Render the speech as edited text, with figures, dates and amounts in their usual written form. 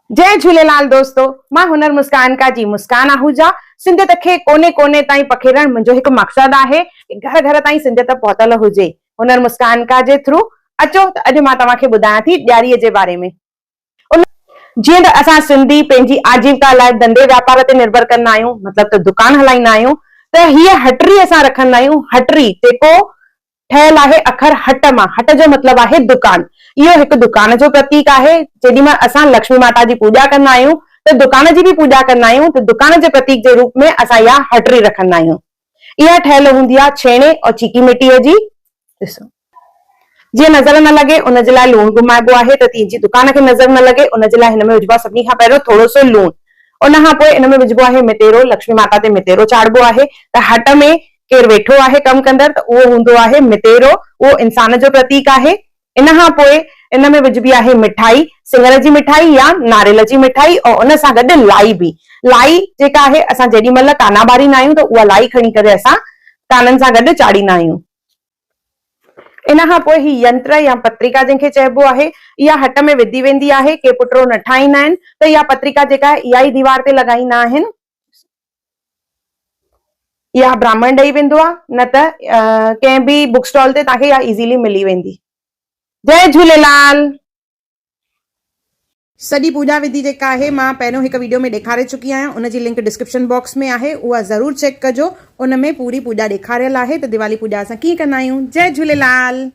जय झूलेलाल दोस्तों, मां हुनर मुस्कान का जी मुस्कान आहूजा। सिंधियत खे कोने कोने ताईं पखेरण मुंहिंजो हिकु मक़सदु आहे। घर घर ताईं सिंधियत पहुतल हुजे। हुनर मुस्कान का जे थ्रू अचो त अॼु मां तव्हांखे ॿुधायां थी ॾियारीअ जे बारे में। जीअं त असां सिंधी पंहिंजी आजीविका लाइ धंधे वापार ते निर्भर कंदा आहियूं, मतिलबु त दुकान हलाईंदा आहियूं। त हीअ हटरी असां रखंदा आहियूं। हटरी जेको ठहियल आहे अखर हट मां। हट जो मतिलबु आहे दुकान। इहो हिकु दुकान जो प्रतीक आहे। जेॾीमहिल असां लक्ष्मी माता जी पूॼा कंदा आहियूं त दुकान जी बि पूॼा कंदा आहियूं, त दुकान जे प्रतीक जे रूप में असां इहा हटरी रखंदा आहियूं। इहा ठहियल हूंदी आहे छेणे और चीकी मिटीअ जी। ॾिसो, जीअं नज़र न लॻे उन जे लाइ लूणु घुमाइबो आहे, त तीअं दुकान खे नज़र न लॻे उन जे लाइ हिन में विझबो आहे सभिनी खां पहिरियों थोरो सो लूणु। उन खां पोइ हिन में विझबो आहे मितेरो। लक्ष्मी माता ते मितेरो चाढ़बो आहे। त हट में केरु वेठो आहे कमु कंदड़ त उहो हूंदो आहे मितेरो। उहो इंसान जो प्रतीक आहे। इन खां पोइ इन में विझबी आहे मिठाई, सिङर जी मिठाई या नारेल जी मिठाई, और उन सां गॾु लाई बि। लाई जेका आहे असां जेॾी महिल काना बारींदा आहियूं त उहा लाई खणी करे असां काननि सां गॾु चाढ़ींदा आहियूं। इन खां पोइ ही यंत्र या पत्रिका जंहिंखे चइबो आहे, इहा हट में विधी वेंदी आहे। के पुटरो न ठाहींदा आहिनि त इहा पत्रिका जेका आहे इहा ई दीवार ते लॻाईंदा आहिनि। इहा ब्राह्मण ॾेई वेंदो आहे, न त कंहिं बि बुक स्टॉल ते तव्हांखे इहा इज़ीली मिली वेंदी। जय झूलेलाल। सॼी पूजा विधि जेका आहे मां पहिरियों हिकु वीडियो में ॾेखारे चुकी आहियां। उनजी लिंक डिस्क्रिप्शन बॉक्स में आहे, उहा ज़रूर चेक कजो। उन में पूरी पूजा ॾेखारियल आहे त दिवाली पूजा असां कीअं कंदा आहियूं। जय झूलेलाल।